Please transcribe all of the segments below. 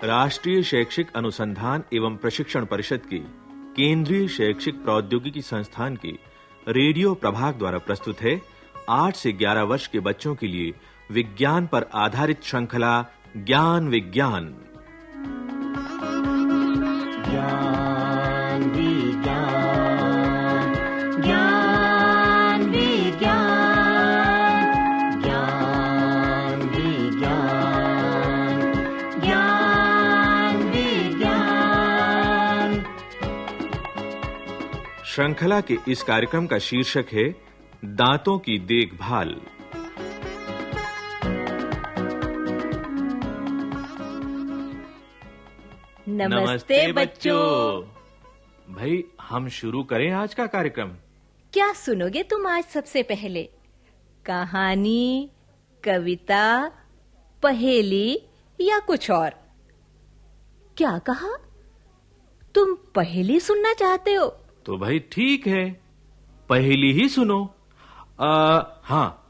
राष्ट्रीय शैक्षिक अनुसंधान एवं प्रशिक्षण परिषद की केंद्रीय शैक्षिक प्रौद्योगिकी संस्थान की रेडियो प्रभाग द्वारा प्रस्तुत है 8 से 11 वर्ष के बच्चों के लिए विज्ञान पर आधारित श्रृंखला ज्ञान विज्ञान। ज्ञान विज्ञान, ज्ञान विज्ञान, ज्ञान विज्ञान, ज्ञान विज्ञान। श्रृंखला के इस कार्यक्रम का शीर्षक है दांतों की देखभाल। नमस्ते बच्चों। भाई हम शुरू करें आज का कार्यक्रम। क्या सुनोगे तुम आज सबसे पहले? कहानी, कविता, पहेली या कुछ और? क्या कहा? तुम पहेली सुनना चाहते हो? तो भाई ठीक है, पहेली ही सुनो। हाँ,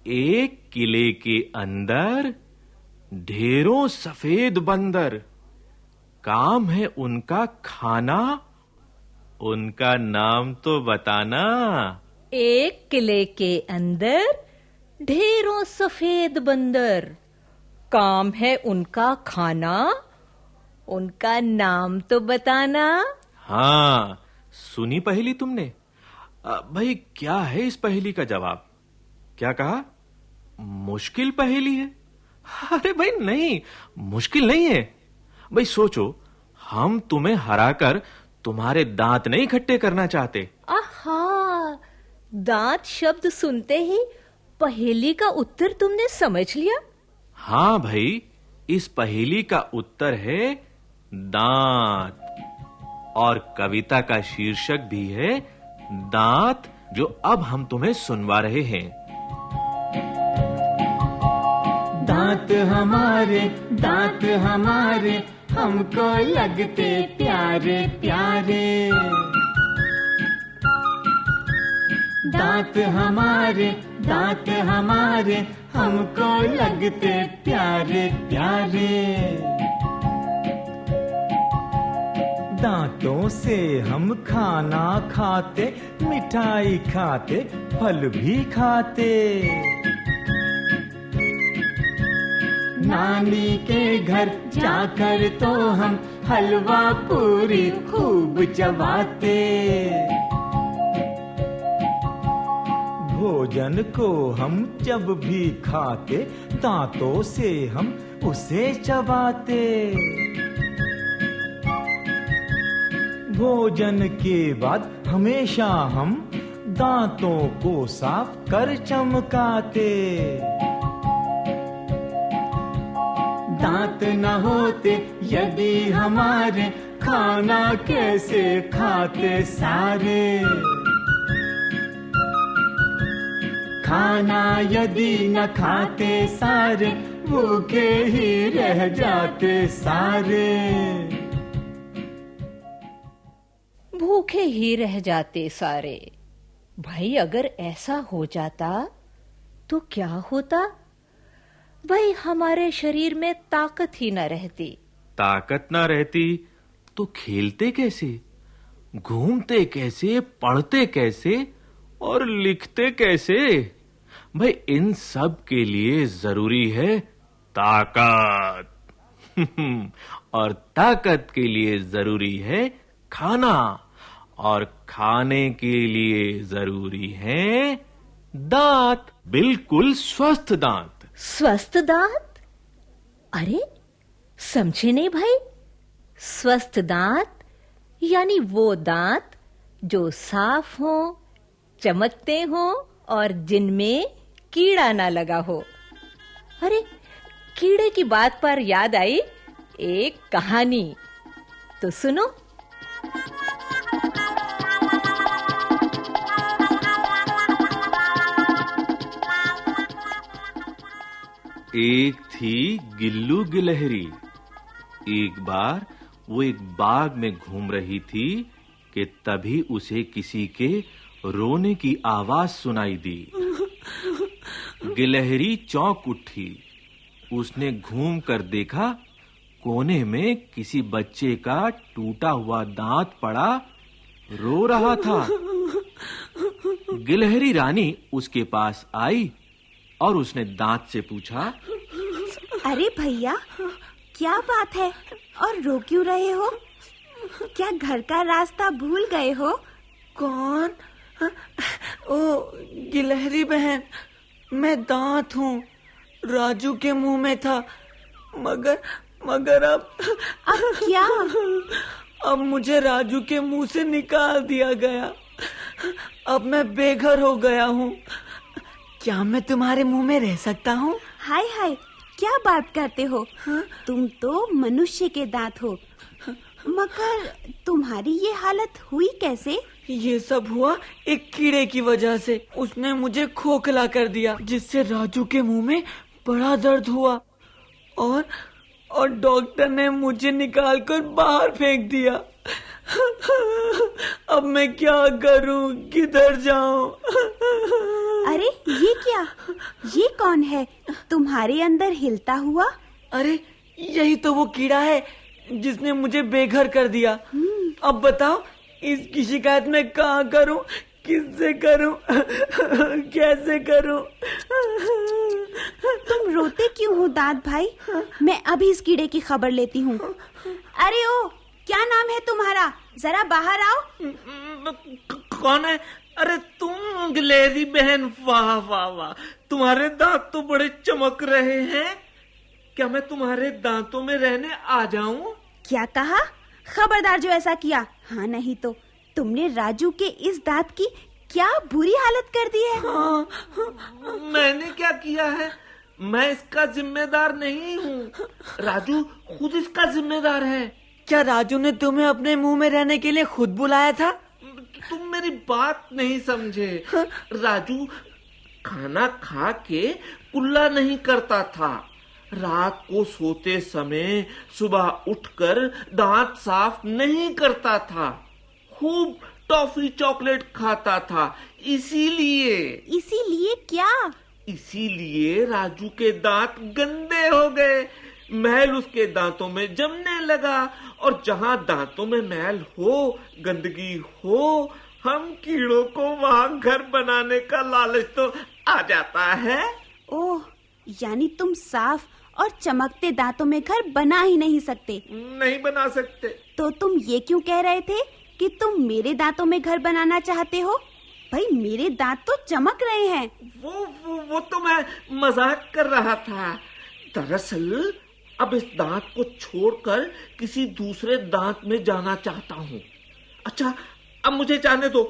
एक किले के अंदर ढेरों सफेद बंदर, काम है उनका खाना, उनका नाम तो बताना। एक किले के अंदर ढेरों सफेद बंदर, काम है उनका खाना, उनका नाम तो बताना। हाँ, सुनी पहेली तुमने? भाई क्या है इस पहेली का जवाब? क्या कहा? मुश्किल पहेली है? अरे भाई नहीं, मुश्किल नहीं है। भाई सोचो, हम तुम्हें हराकर तुम्हारे दांत नहीं इकट्ठे करना चाहते। आहा, दांत शब्द सुनते ही पहेली का उत्तर तुमने समझ लिया? हाँ भाई, इस पहेली का उत्तर है दांत, और कविता का शीर्षक भी है दांत, जो अब हम तुम्हें सुनवा रहे हैं। दांत हमारे हमको लगते प्यारे प्यारे। दांत हमारे हमको लगते प्यारे प्यारे। दांतों से हम खाना खाते, मिठाई खाते, फल भी खाते। नानी के घर जाकर तो हम हलवा पूरी खूब चबाते। भोजन को हम जब भी खाते, दांतों से हम उसे चबाते। भोजन के बाद हमेशा हम दांतों को साफ कर चमकाते। दांत न होते यदि हमारे, खाना कैसे खाते सारे। खाना यदि न खाते सारे, भूखे ही रह जाते सारे। भूखे ही रह जाते सारे। भाई अगर ऐसा हो जाता तो क्या होता? भाई हमारे शरीर में ताकत ही न रहती। ताकत न रहती तो खेलते कैसे, घूमते कैसे, पढ़ते कैसे और लिखते कैसे? भाई इन सब के लिए जरूरी है ताकत। और ताकत के लिए जरूरी है खाना, और खाने के लिए जरूरी है दांत, बिल्कुल स्वस्थ दांत। स्वस्थ दांत? अरे समझे नहीं भाई। स्वस्थ दांत यानी वो दांत जो साफ हो, चमकते हो और जिनमें कीड़ा ना लगा हो। अरे कीड़े की बात पर याद आई एक कहानी, तो सुनो। एक थी गिल्लू गिलहरी। एक बार वो एक बाग में घूम रही थी कि तभी उसे किसी के रोने की आवाज सुनाई दी। गिलहरी चौंक उठी। उसने घूम कर देखा, कोने में किसी बच्चे का टूटा हुआ दांत पड़ा रो रहा था। गिलहरी रानी उसके पास आई और उसने दांत से पूछा, अरे भैया, क्या बात है और रो क्यों रहे हो? क्या घर का रास्ता भूल गए हो? कौन? ओ गिलहरी बहन, मैं दांत हूँ, राजू के मुंह में था, मगर अब क्या? अब मुझे राजू के मुंह से निकाल दिया गया। अब मैं बेघर हो गया हूँ। क्या मैं तुम्हारे मुंह में रह सकता हूँ? हाय हाय, क्या बात करते हो? तुम तो मनुष्य के दांत हो, मगर तुम्हारी ये हालत हुई कैसे? ये सब हुआ एक कीड़े की वजह से। उसने मुझे खोखला कर दिया, जिससे राजू के मुंह में बड़ा दर्द हुआ और डॉक्टर ने मुझे निकालकर बाहर फेंक दिया। अब मैं क्या करूं, किधर जाऊं? अरे ये क्या? ये कौन है तुम्हारे अंदर हिलता हुआ? अरे यही तो वो कीड़ा है जिसने मुझे बेघर कर दिया। अब बताओ, इसकी शिकायत मैं कहाँ करूं, किससे करूं, कैसे करूं? तुम रोते क्यों हो दांत भाई? मैं अभी इस कीड़े की खबर लेती हूँ। अरे ओ, क्या नाम है तुम्हारा? जरा बाहर आओ। कौन है? अरे तुम गिलहरी बहन, वाह वाह वाह, तुम्हारे दांत तो बड़े चमक रहे हैं। क्या मैं तुम्हारे दांतों में रहने आ जाऊं? क्या कहा? खबरदार जो ऐसा किया। हाँ नहीं तो तुमने राजू के इस दांत की क्या बुरी हालत कर दी है। मैंने क्या किया है? मैं इसका जिम्मेदार नहीं हूँ, राजू खुद इसका जिम्मेदार है। क्या राजू ने तुम्हें अपने मुंह में रहने के लिए खुद बुलाया था? तुम मेरी बात नहीं समझे। राजू खाना खा के कुल्ला नहीं करता था। रात को सोते समय सुबह उठकर दांत साफ नहीं करता था। खूब टॉफी चॉकलेट खाता था। इसीलिए क्या? इसीलिए राजू के दांत गंदे हो गए। मैल उसके दांतों में जमने लगा, और जहां दांतों में मैल हो, गंदगी हो, हम कीड़ों को वहां घर बनाने का लालच तो आ जाता है। ओह, यानी तुम साफ और चमकते दांतों में घर बना ही नहीं सकते? नहीं बना सकते। तो तुम ये क्यों कह रहे थे कि तुम मेरे दांतों में घर बनाना चाहते हो? भाई, मेरे दांत तो चमक रहे हैं। वो तो मैं मजाक कर रहा था। दरअसल अब इस दांत को छोड़कर किसी दूसरे दांत में जाना चाहता हूँ। अच्छा, अब मुझे जाने दो।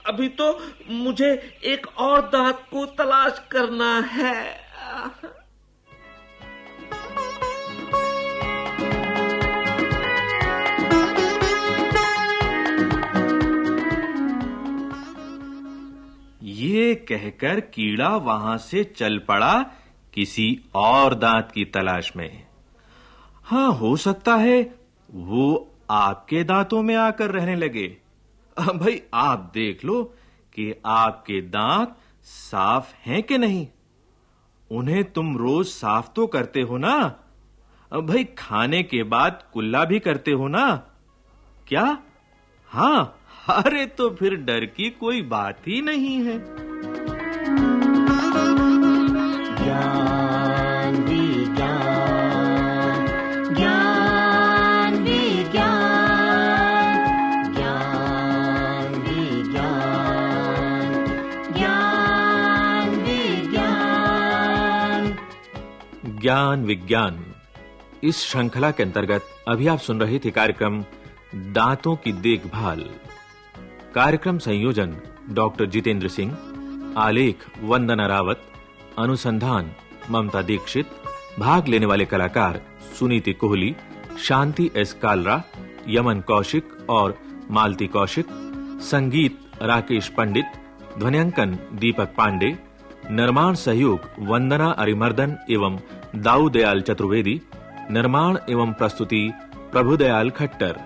अभी तो मुझे एक और दांत को तलाश करना है। ये कहकर कीड़ा वहां से चल पड़ा किसी और दांत की तलाश में। हाँ, हो सकता है वो आपके दांतों में आकर रहने लगे। भाई, आप देख लो कि आपके दांत साफ हैं कि नहीं। उन्हें तुम रोज साफ तो करते हो ना? भाई, खाने के बाद कुल्ला भी करते हो ना? क्या? हाँ, अरे तो फिर डर की कोई बात ही नहीं है। ज्ञान विज्ञान, ज्ञान विज्ञान, ज्ञान विज्ञान, ज्ञान विज्ञान। ज्ञान विज्ञान, इस श्रृंखला के अंतर्गत अभी आप सुन रहे थे कार्यक्रम दांतों की देखभाल। कार्यक्रम संयोजन डॉक्टर जितेंद्र सिंह, आलेख वंदना रावत, अनुसंधान ममता दीक्षित, भाग लेने वाले कलाकार सुनीति कोहली, शांति एस कालरा, यमन कौशिक और मालती कौशिक, संगीत राकेश पंडित, ध्वनियांकन दीपक पांडे, निर्माण सहयोग वंदना अरिमर्दन एवं दाऊ दयाल चतुर्वेदी, निर्माण एवं प्रस्तुति प्रभुदयाल खट्टर।